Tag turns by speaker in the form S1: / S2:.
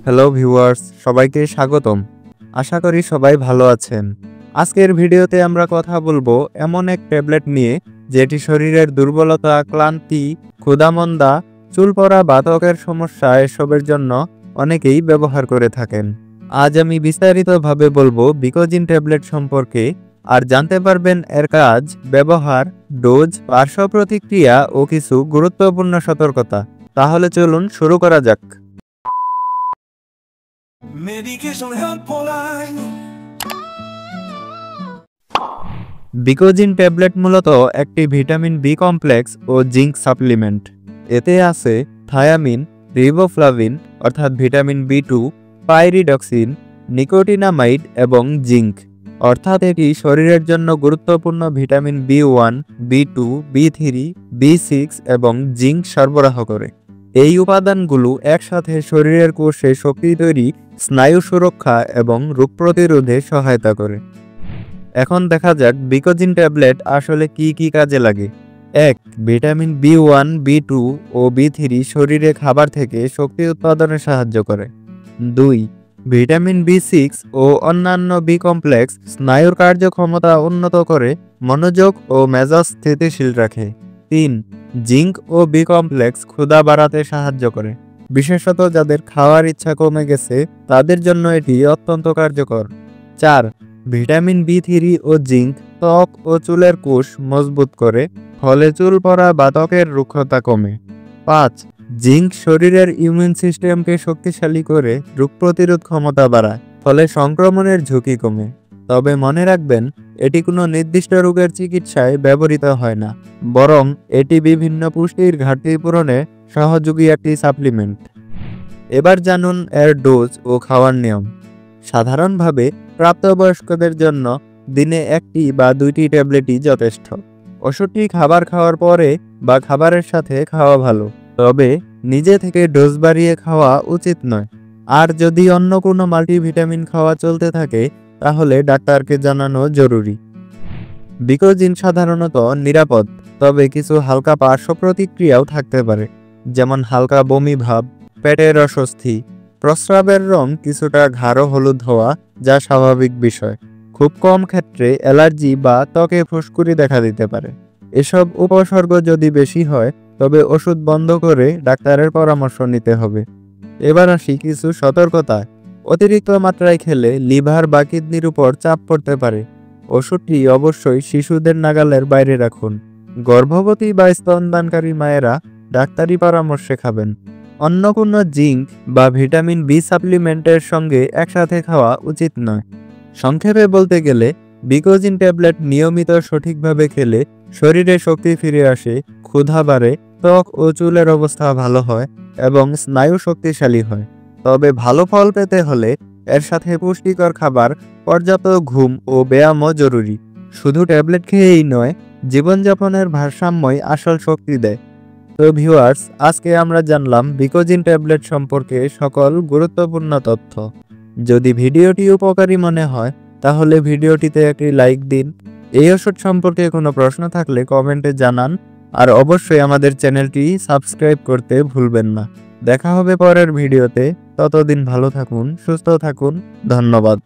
S1: Hello viewers, সবাইকে স্বাগতম। আশা করি সবাই ভালো আছেন। আজকের ভিডিওতে আমরা কথা বলবো এমন এক ট্যাবলেট নিয়ে যেটি শরীরের দুর্বলতা, ক্লান্তি, ক্ষুধামন্দা, চুল পড়া বা ত্বকের সমস্যা এসবের জন্য অনেকেই ব্যবহার করে থাকেন। আজ আমি বিস্তারিতভাবে বলবো বিকোজিন ট্যাবলেট সম্পর্কে, আর জানতে পারবেন এর কাজ, ব্যবহার, ডোজ, পার্শ্ব প্রতিক্রিয়া ও কিছু গুরুত্বপূর্ণ সতর্কতা। তাহলে চলুন শুরু করা যাক।
S2: Medication Helpline।
S1: বিকোজিন ট্যাবলেট মূলত একটি ভিটামিন বি কমপ্লেক্স ও জিঙ্ক সাপ্লিমেন্ট। এতে আছে থায়ামিন, রিবোফ্লাভিন অর্থাৎ ভিটামিন বি2, পাইরিডক্সিন, নিকোটিনামাইড এবং জিঙ্ক অর্থাৎ এটি শরীরের জন্য গুরুত্বপূর্ণ ভিটামিন বি1, বি2, বি3, বি6 এবং জিঙ্ক সরবরাহ করে। এই উপাদানগুলো একসাথে শরীরের কোষে শক্তি তৈরি, স্নায়ু সুরক্ষা এবং রোগ প্রতিরোধে সহায়তা করে। এখন দেখা যাক বিকোজিন ট্যাবলেট আসলে কি কি কাজে লাগে। 1. ভিটামিন বি1, বি2 ও বি3 শরীরে খাবার থেকে শক্তি উৎপাদনে সাহায্য করে। 2. ভিটামিন বি6 ও অন্যান্য বি কমপ্লেক্স স্নায়ুর কার্যক্ষমতা উন্নত করে, মনোযোগ ও মেজাজ স্থিতিশীল রাখে। 3. জিঙ্ক ও বি কমপ্লেক্স ক্ষুধা বাড়াতে সাহায্য করে, বিশেষত যাদের খাওয়ার ইচ্ছা কমে গেছে তাদের জন্য এটি অত্যন্ত কার্যকর। 4. ভিটামিন বি3 ও জিঙ্ক ত্বক ও চুলের কোষ মজবুত করে, ফলে চুল পড়া বা ত্বকের রুক্ষতা কমে। 5. জিঙ্ক শরীরের ইমিউন সিস্টেমকে শক্তিশালী করে রোগ প্রতিরোধ ক্ষমতা বাড়ায়, ফলে সংক্রমণের ঝুঁকি কমে। তবে মনে রাখবেন, এটি কোনো নির্দিষ্ট রোগের চিকিৎসায় ব্যবহৃত হয় না, বরং এটি বিভিন্ন পুষ্টির ঘাটতি পূরণে সহযোগী একটি সাপ্লিমেন্ট। এবার জানুন এর ডোজ ও খাওয়ার নিয়ম। সাধারণভাবে প্রাপ্তবয়স্কদের জন্য দিনে 1টি বা 2টি ট্যাবলেটই যথেষ্ট। ওষুধটি খাবার খাওয়ার পরে বা খাবারের সাথে খাওয়া ভালো, তবে নিজে থেকে ডোজ বাড়িয়ে খাওয়া উচিত নয়। আর যদি অন্য কোনো মাল্টিভিটামিন খাওয়া চলতে থাকে তাহলে ডাক্তারকে জানানো জরুরি। বিকোজিন সাধারণত নিরাপদ, তবে কিছু হালকা পার্শ্ব প্রতিক্রিয়াও থাকতে পারে, যেমন হালকা বমি ভাব, পেটের অস্বস্তি, প্রস্রাবের রং কিছুটা গাঢ় হলুদ হওয়া, যা স্বাভাবিক বিষয়। খুব কম ক্ষেত্রে অ্যালার্জি বা ত্বকে ফুসকুড়ি দেখা দিতে পারে। এসব উপসর্গ যদি বেশি হয় তবে ওষুধ বন্ধ করে ডাক্তারের পরামর্শ নিতে হবে। এবার আসি কিছু সতর্কতা। অতিরিক্ত মাত্রায় খেলে লিভার বা কিডনির উপর চাপ পড়তে পারে। ওষুধটি অবশ্যই শিশুদের নাগালের বাইরে রাখুন। গর্ভবতী বা স্তনদানকারী মায়েরা ডাক্তারি পরামর্শে খাবেন। অন্য কোনো জিঙ্ক বা ভিটামিন বি সাপ্লিমেন্টের সঙ্গে একসাথে খাওয়া উচিত নয়। সংক্ষেপে বলতে গেলে, বিকোজিন ট্যাবলেট নিয়মিত সঠিকভাবে খেলে শরীরে শক্তি ফিরে আসে, ক্ষুধা বাড়ে, ত্বক ও চুলের অবস্থা ভালো হয় এবং স্নায়ু শক্তিশালী হয়। তবে ভালো ফল পেতে হলে এর সাথে পুষ্টিকর খাবার, পর্যাপ্ত ঘুম ও ব্যায়ামও জরুরি। শুধু ট্যাবলেট খেয়েই নয়, জীবনযাপনের ভারসাম্যই আসল শক্তি দেয়। তো ভিউয়ার্স, আজকে আমরা জানলাম বিকোজিন ট্যাবলেট সম্পর্কে সকল গুরুত্বপূর্ণ তথ্য। যদি ভিডিওটি উপকারী মনে হয় তাহলে ভিডিওটিতে একটি লাইক দিন। এই ওষুধ সম্পর্কে কোনো প্রশ্ন থাকলে কমেন্টে জানান, আর অবশ্যই আমাদের চ্যানেলটি সাবস্ক্রাইব করতে ভুলবেন না। দেখা হবে পরের ভিডিওতে। ততদিন ভালো থাকুন, সুস্থ থাকুন। ধন্যবাদ।